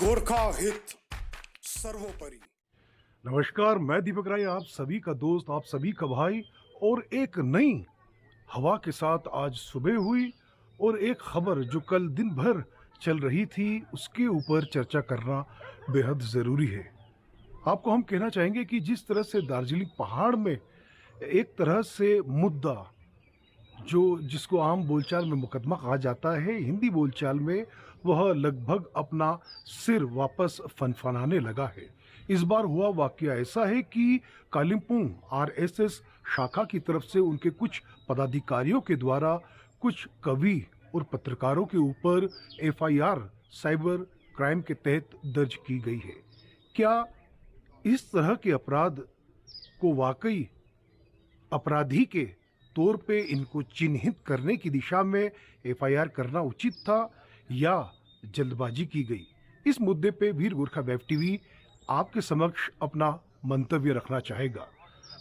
गोरखा हित सर्वोपरि। नमस्कार, मैं दीपक राय, आप सभी का दोस्त, आप सभी का भाई। और एक नई हवा के साथ आज सुबह हुई और एक खबर जो कल दिन भर चल रही थी उसके ऊपर चर्चा करना बेहद ज़रूरी है। आपको हम कहना चाहेंगे कि जिस तरह से दार्जिलिंग पहाड़ में एक तरह से मुद्दा जो जिसको आम बोलचाल में मुकदमा कहा जाता है, हिंदी बोलचाल में वह लगभग अपना सिर वापस फनफनाने लगा है। इस बार हुआ वाकया ऐसा है कि कालिम्पोंग आरएसएस शाखा की तरफ से उनके कुछ पदाधिकारियों के द्वारा कुछ कवि और पत्रकारों के ऊपर एफआईआर साइबर क्राइम के तहत दर्ज की गई है। क्या इस तरह के अपराध को वाकई अपराधी के तौर पे इनको चिन्हित करने की दिशा में एफआईआर करना उचित था या जल्दबाजी की गई? इस मुद्दे पे वीर गोरखा वेब टीवी आपके समक्ष अपना मंतव्य रखना चाहेगा।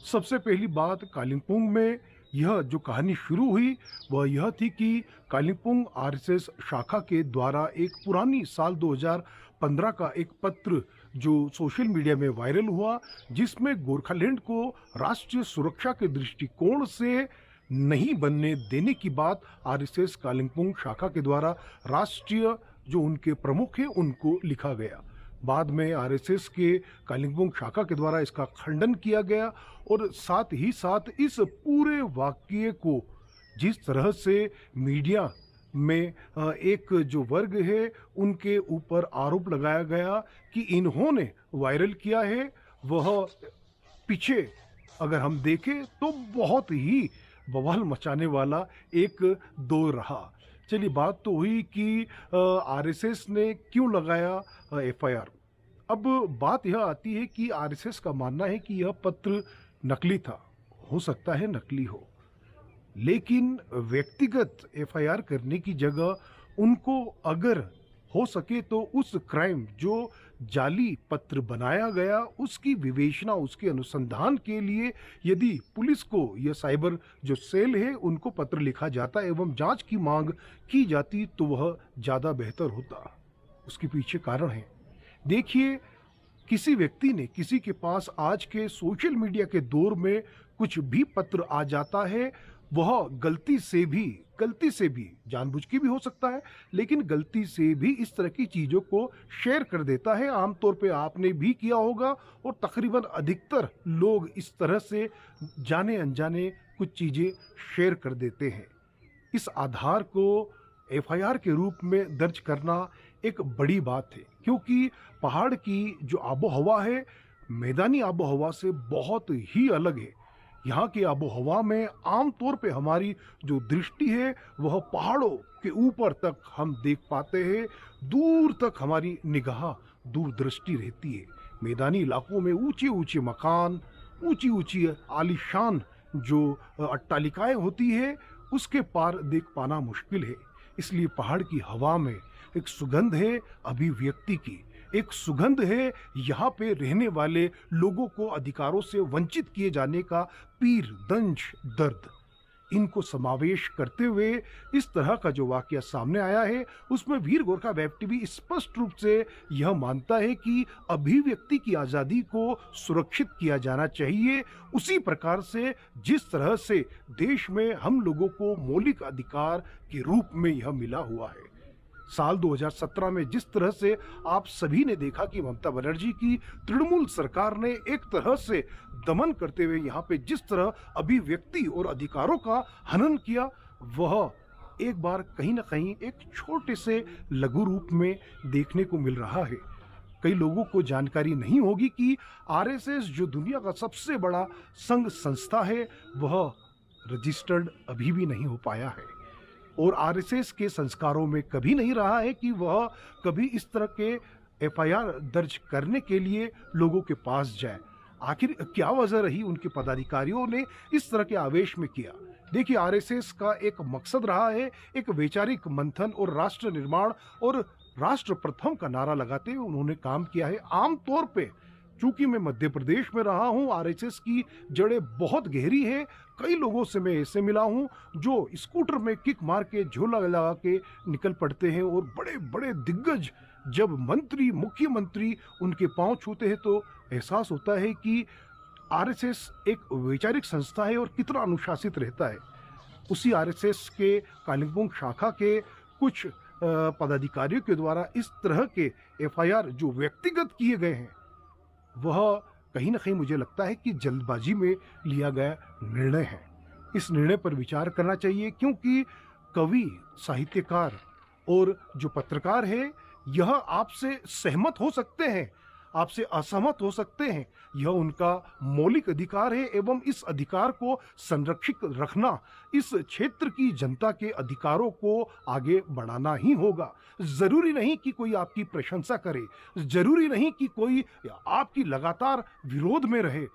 सबसे पहली बात, कालिम्पोंग में यह जो कहानी शुरू हुई वह यह थी कि कालिम्पोंग आरएसएस शाखा के द्वारा एक पुरानी साल 2015 का एक पत्र जो सोशल मीडिया में वायरल हुआ, जिसमें गोरखालैंड को राष्ट्रीय सुरक्षा के दृष्टिकोण से नहीं बनने देने की बात आरएसएस कालिम्पोंग शाखा के द्वारा राष्ट्रीय जो उनके प्रमुख हैं उनको लिखा गया। बाद में आरएसएस के कालिम्पोंग शाखा के द्वारा इसका खंडन किया गया और साथ ही साथ इस पूरे वाक्य को जिस तरह से मीडिया में एक जो वर्ग है उनके ऊपर आरोप लगाया गया कि इन्होंने वायरल किया है, वह पीछे अगर हम देखें तो बहुत ही बवाल मचाने वाला एक दौर रहा। चलिए, बात तो हुई कि आरएसएस ने क्यों लगाया एफआईआर। अब बात यह आती है कि आरएसएस का मानना है कि यह पत्र नकली था। हो सकता है नकली हो, लेकिन व्यक्तिगत एफआईआर करने की जगह उनको अगर हो सके तो उस क्राइम जो जाली पत्र बनाया गया उसकी विवेचना, उसके अनुसंधान के लिए यदि पुलिस को यह साइबर जो सेल है उनको पत्र लिखा जाता एवं जांच की मांग की जाती तो वह ज़्यादा बेहतर होता। उसके पीछे कारण है। देखिए, किसी व्यक्ति ने किसी के पास आज के सोशल मीडिया के दौर में कुछ भी पत्र आ जाता है, वह गलती से भी जानबूझ के भी हो सकता है, लेकिन गलती से भी इस तरह की चीज़ों को शेयर कर देता है। आमतौर पे आपने भी किया होगा और तकरीबन अधिकतर लोग इस तरह से जाने अनजाने कुछ चीज़ें शेयर कर देते हैं। इस आधार को एफआईआर के रूप में दर्ज करना एक बड़ी बात है, क्योंकि पहाड़ की जो आबो हवा है मैदानी आबो हवा से बहुत ही अलग है। यहाँ की आबो हवा में आमतौर पे हमारी जो दृष्टि है वह पहाड़ों के ऊपर तक हम देख पाते हैं, दूर तक हमारी निगाह दूरदृष्टि रहती है। मैदानी इलाकों में ऊंचे ऊंचे मकान, ऊंची ऊंची आलीशान जो अट्टालिकाएं होती है उसके पार देख पाना मुश्किल है। इसलिए पहाड़ की हवा में एक सुगंध है अभिव्यक्ति की, एक सुगंध है यहाँ पे रहने वाले लोगों को अधिकारों से वंचित किए जाने का पीर दंश दर्द। इनको समावेश करते हुए इस तरह का जो वाकया सामने आया है उसमें वीर गोरखा वेब टीवी स्पष्ट रूप से यह मानता है कि अभिव्यक्ति की आज़ादी को सुरक्षित किया जाना चाहिए, उसी प्रकार से जिस तरह से देश में हम लोगों को मौलिक अधिकार के रूप में यह मिला हुआ है। साल 2017 में जिस तरह से आप सभी ने देखा कि ममता बनर्जी की तृणमूल सरकार ने एक तरह से दमन करते हुए यहाँ पे जिस तरह अभिव्यक्ति और अधिकारों का हनन किया, वह एक बार कहीं ना कहीं एक छोटे से लघु रूप में देखने को मिल रहा है। कई लोगों को जानकारी नहीं होगी कि आरएसएस जो दुनिया का सबसे बड़ा संघ संस्था है वह रजिस्टर्ड अभी भी नहीं हो पाया है और आरएसएस के संस्कारों में कभी नहीं रहा है कि वह कभी इस तरह के एफआईआर दर्ज करने के लिए लोगों के पास जाए। आखिर क्या वजह रही उनके पदाधिकारियों ने इस तरह के आवेश में किया? देखिए, आरएसएस का एक मकसद रहा है एक वैचारिक मंथन और राष्ट्र निर्माण और राष्ट्र प्रथम का नारा लगाते हुए उन्होंने काम किया है। आमतौर पे चूंकि मैं मध्य प्रदेश में रहा हूं, आरएसएस की जड़ें बहुत गहरी है। कई लोगों से मैं ऐसे मिला हूं जो स्कूटर में किक मार के झोला लगा के निकल पड़ते हैं और बड़े बड़े दिग्गज जब मंत्री, मुख्यमंत्री उनके पांव छूते हैं तो एहसास होता है कि आरएसएस एक वैचारिक संस्था है और कितना अनुशासित रहता है। उसी आरएसएस के कालिम्पोंग शाखा के कुछ पदाधिकारियों के द्वारा इस तरह के एफआईआर जो व्यक्तिगत किए गए हैं, वह कहीं ना कहीं मुझे लगता है कि जल्दबाजी में लिया गया निर्णय है। इस निर्णय पर विचार करना चाहिए, क्योंकि कवि, साहित्यकार और जो पत्रकार है, यह आपसे सहमत हो सकते हैं, आपसे असहमत हो सकते हैं। यह उनका मौलिक अधिकार है एवं इस अधिकार को संरक्षित रखना इस क्षेत्र की जनता के अधिकारों को आगे बढ़ाना ही होगा। जरूरी नहीं कि कोई आपकी प्रशंसा करे, जरूरी नहीं कि कोई आपकी लगातार विरोध में रहे।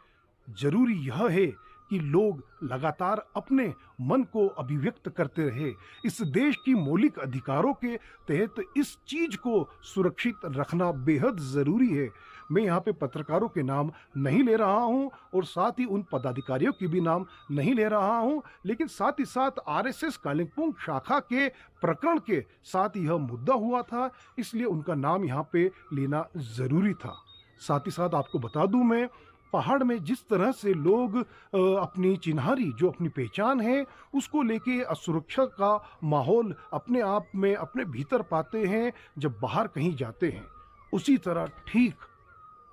जरूरी यह है कि लोग लगातार अपने मन को अभिव्यक्त करते रहे। इस देश की मौलिक अधिकारों के तहत इस चीज को सुरक्षित रखना बेहद जरूरी है। मैं यहाँ पे पत्रकारों के नाम नहीं ले रहा हूँ और साथ ही उन पदाधिकारियों की भी नाम नहीं ले रहा हूँ, लेकिन साथ ही साथ आरएसएस कालिम्पोंग शाखा के प्रकरण के साथ यह मुद्दा हुआ था, इसलिए उनका नाम यहाँ पे लेना जरूरी था। साथ ही साथ आपको बता दूं, मैं पहाड़ में जिस तरह से लोग अपनी चिन्हारी, जो अपनी पहचान है, उसको लेके असुरक्षा का माहौल अपने आप में अपने भीतर पाते हैं जब बाहर कहीं जाते हैं, उसी तरह ठीक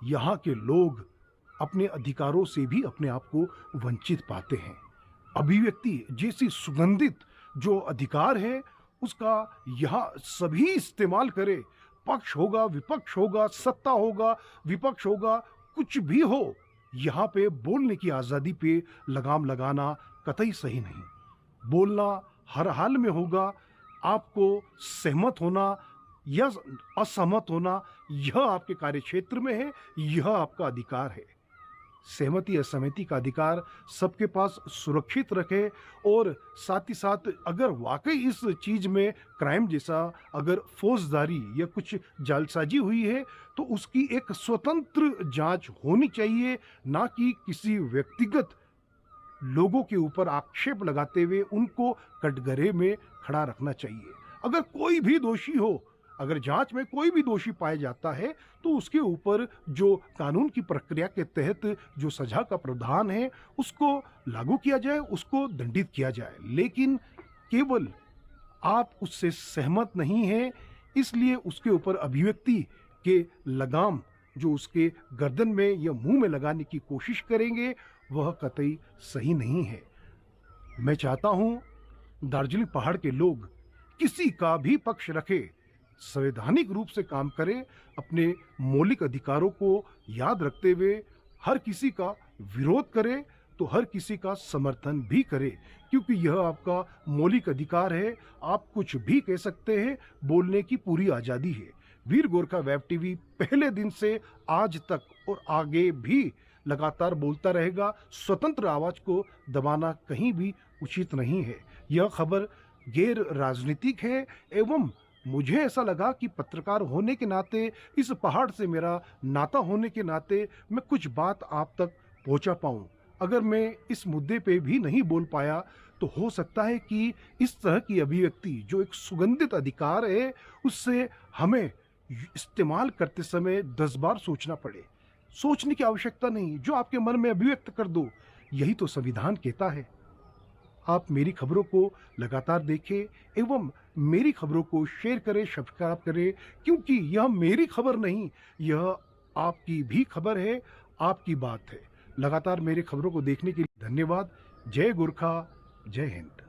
यहाँ के लोग अपने अधिकारों से भी अपने आप को वंचित पाते हैं। अभिव्यक्ति जैसी सुगंधित जो अधिकार है, उसका यहाँ सभी इस्तेमाल करें। पक्ष होगा, विपक्ष होगा, सत्ता होगा, विपक्ष होगा, कुछ भी हो, यहाँ पे बोलने की आज़ादी पे लगाम लगाना कतई सही नहीं। बोलना हर हाल में होगा। आपको सहमत होना या असहमत होना, यह आपके कार्य क्षेत्र में है, यह आपका अधिकार है। सहमति असहमति का अधिकार सबके पास सुरक्षित रखे और साथ ही साथ अगर वाकई इस चीज में क्राइम जैसा अगर फौजदारी या कुछ जालसाजी हुई है तो उसकी एक स्वतंत्र जांच होनी चाहिए, ना कि किसी व्यक्तिगत लोगों के ऊपर आक्षेप लगाते हुए उनको कटघरे में खड़ा रखना चाहिए। अगर कोई भी दोषी हो, अगर जांच में कोई भी दोषी पाया जाता है तो उसके ऊपर जो कानून की प्रक्रिया के तहत जो सजा का प्रावधान है उसको लागू किया जाए, उसको दंडित किया जाए। लेकिन केवल आप उससे सहमत नहीं हैं इसलिए उसके ऊपर अभिव्यक्ति के लगाम जो उसके गर्दन में या मुंह में लगाने की कोशिश करेंगे, वह कतई सही नहीं है। मैं चाहता हूं दार्जिलिंग पहाड़ के लोग किसी का भी पक्ष रखे, संवैधानिक रूप से काम करें, अपने मौलिक अधिकारों को याद रखते हुए हर किसी का विरोध करे तो हर किसी का समर्थन भी करे, क्योंकि यह आपका मौलिक अधिकार है। आप कुछ भी कह सकते हैं, बोलने की पूरी आज़ादी है। वीर गोरखा वेब टीवी पहले दिन से आज तक और आगे भी लगातार बोलता रहेगा। स्वतंत्र आवाज को दबाना कहीं भी उचित नहीं है। यह खबर गैर राजनीतिक है एवं मुझे ऐसा लगा कि पत्रकार होने के नाते, इस पहाड़ से मेरा नाता होने के नाते मैं कुछ बात आप तक पहुंचा पाऊं। अगर मैं इस मुद्दे पे भी नहीं बोल पाया तो हो सकता है कि इस तरह की अभिव्यक्ति जो एक सुगंधित अधिकार है उससे हमें इस्तेमाल करते समय 10 बार सोचना पड़े। सोचने की आवश्यकता नहीं, जो आपके मन में अभिव्यक्त कर दो, यही तो संविधान कहता है। आप मेरी खबरों को लगातार देखें एवं मेरी खबरों को शेयर करें, सब्सक्राइब करें, क्योंकि यह मेरी खबर नहीं, यह आपकी भी खबर है, आपकी बात है। लगातार मेरी खबरों को देखने के लिए धन्यवाद। जय गोरखा, जय हिंद।